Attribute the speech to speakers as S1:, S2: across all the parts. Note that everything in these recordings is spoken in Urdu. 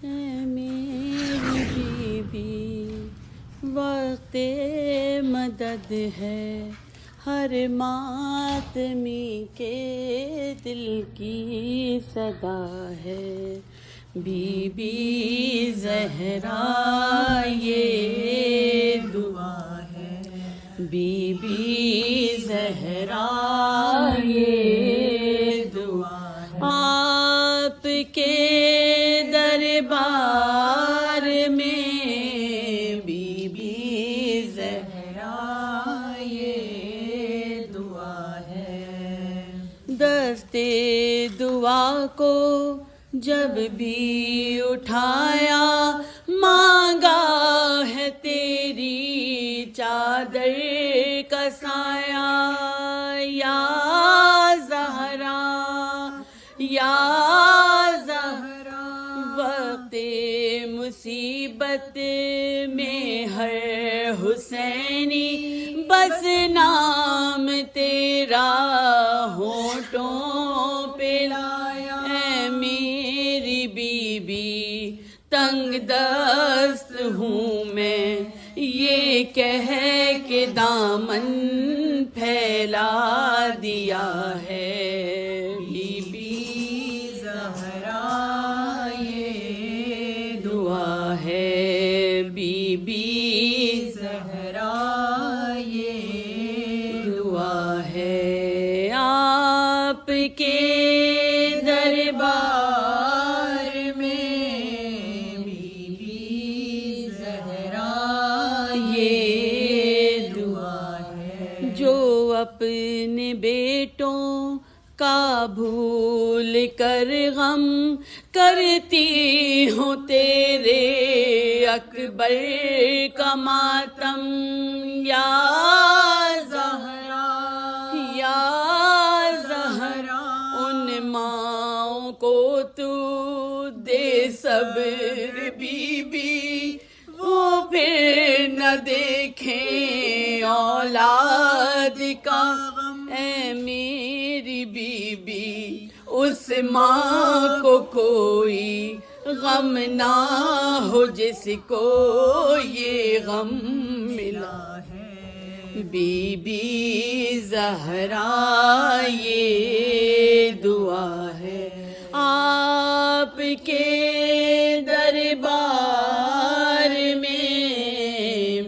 S1: اے میری بیوی وقت مدد ہے، ہر ماتمی کے دل کی صدا ہے، بی بی زہرا یہ دعا ہے، بی بی زہرا یہ دعا ہے، آپ کے دربار میں بی بی زہرا یہ دعا ہے، دستے دعا کو جب بھی اٹھایا مانگا ہے تیری چادر کا سایہ، یا زہرا یا زہرا، وقت مصیبت میں ہر حسینی بس نام تیرا ہونٹوں پہ لایا، اے میری بیوی تنگ دست ہوں میں یہ کہہ کے دامن پھیلا دیا ہے، بی بی زہرا یہ دعا ہے، بی بی زہرا یہ دعا ہے، آپ کے دربار میں بی بی زہرا یہ دعا ہے، جو اپنے بیٹوں کا بھول کر غم کرتی ہوں تیرے اکبر کا ماتم، یا زہرا یا زہرا، ان ماؤں کو تو دے صبر بی بی، وہ پھر نہ دیکھیں اولاد کا غم، اے میری بیوی اس ماں کو کوئی غم نہ ہو جس کو یہ غم ملا ہے، بی بی زہرا یہ دعا ہے، آپ کے دربار میں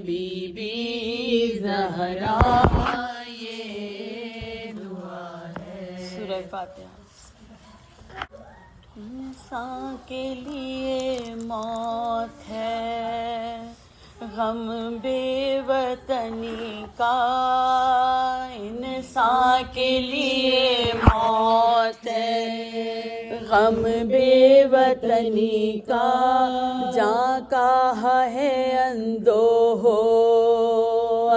S1: بی بی زہرا یہ دعا ہے۔ سورہ فاتحہ۔ انسان کے لیے موت ہے غم بے وطنی کا، انسان کے لیے موت ہے غم بے وطنی کا، جہاں کہا ہے اندوہ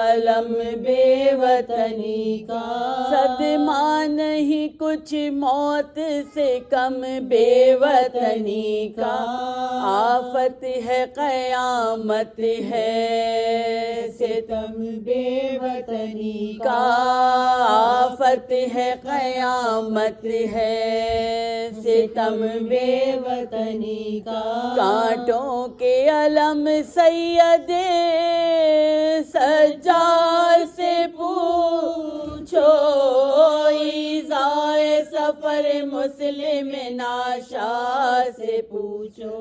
S1: علم بے وطنی کا، صدمہ نہیں کچھ موت سے کم بے وطنی کا، آفت ہے قیامت ہے ستم بے وطنی کا، آفت ہے قیامت ہے ستم بے وطنی کا، کانٹوں کے علم سید سجاد سے پوچھو، ایذائے سفر مسلم ناشا سے پوچھو،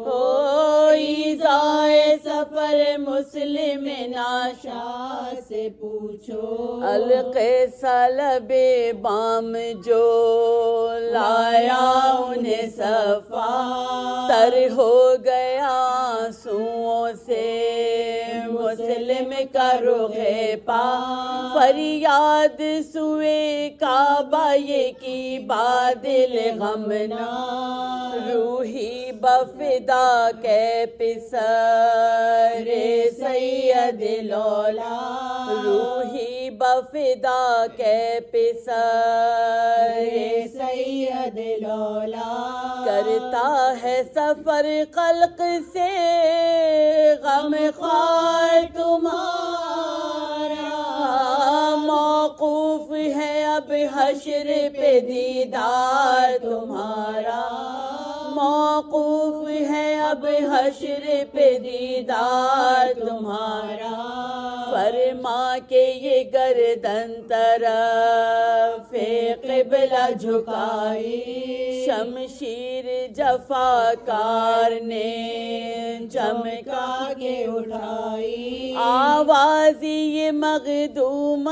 S1: ایذائے سفر مسلم ناشا سے پوچھو، القے سلب بام جو لایا انہیں صفا تر ہو گیا آنسوؤں سے مسلم کا رخ پا، فریاد سوئے کعبہ یہ کی بادل غمنا، روحی بفدا کے پسر سید لولا، روحی بفدا کے پسر سید لولا، کرتا ہے سفر خلق سے غم خوار تمہارا، موقوف ہے اب حشر پہ دیدار تمہارا، موقوف ہے اب حشر پہ دیدار تمہارا، فرما کے یہ گردن طرف قبلہ جھکائی، شمشیر جفاکار نے چمکا کے اٹھائی، آواز یہ مخدوم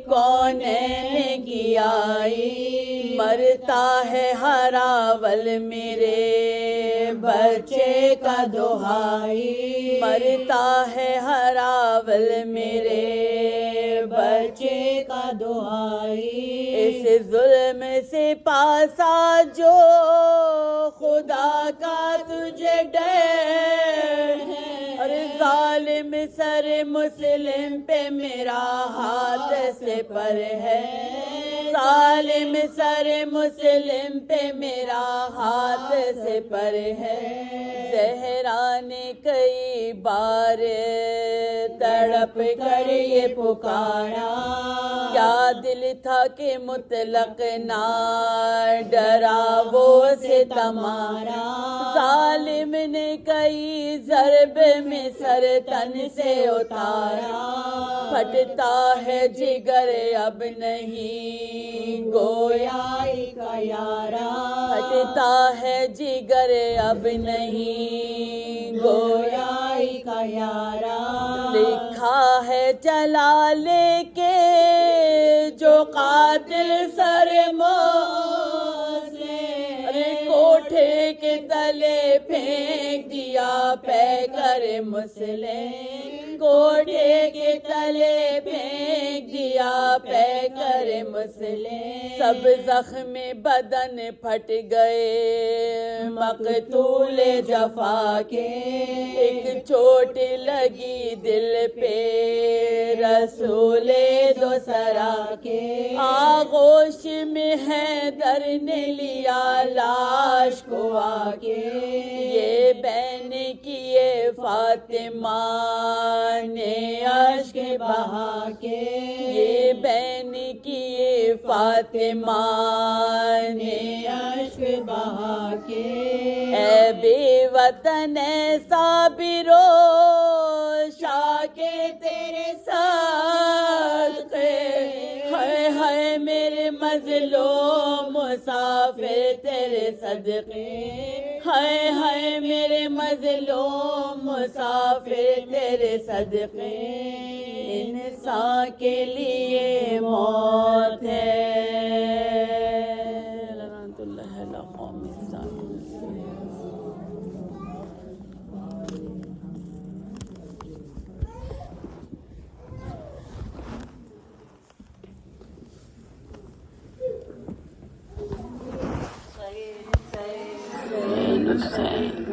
S1: کونین کی آئی، مرتا ہے ہراول میرے بچے کا دہائی، مرتا ہے ہراول میرے بچے کا دہائی، اس ظلم سے پاسا جو خدا کا تجھے ڈر ہے، اور ظالم سر مسلم پہ میرا ہاتھ سے پر ہے، ظالم سر مسلم پہ میرا ہاتھ سے پر ہے، زہرا نے کئی بار تڑپ کر یہ پکارا، کیا دل تھا کہ مطلق نہ ڈرا وہ ستمارا، ظالم نے کئی ضرب میں سر تن سے اتارا، پھٹتا ہے جگر اب نہیں گویائی کا یارا، پھٹتا ہے جگر اب نہیں گویائی کا یارا، لکھا ہے چلا لے کے جو قاتل سر کوٹھے کے تلے پھینک دیا پے کر مسلم، کوٹھے کے تلے پھینک دیا پے کر مسلم، سب زخم بدن پھٹ گئے مقتول جفا کے، ایک چوٹ لگی دل پہ رسول دوسرا کے، آغوش میں حیدر نے لیا لاش کو آ کے، یہ بین کیے فاطمہ نے اشک بہا کے، یہ بین کیے فاطمہ نے اشک بہا کے، اے بے وطن اے صابرو شاہ کے تیرے ساتھ، ہائے ہائے میرے مظلوم مسافر تیرے صدقے، ہائے ہائے میرے مظلوم مسافر تیرے صدقے، انسان کے لیے موت ہے، لعنت اللہ علی قوم الظالمین۔ Say.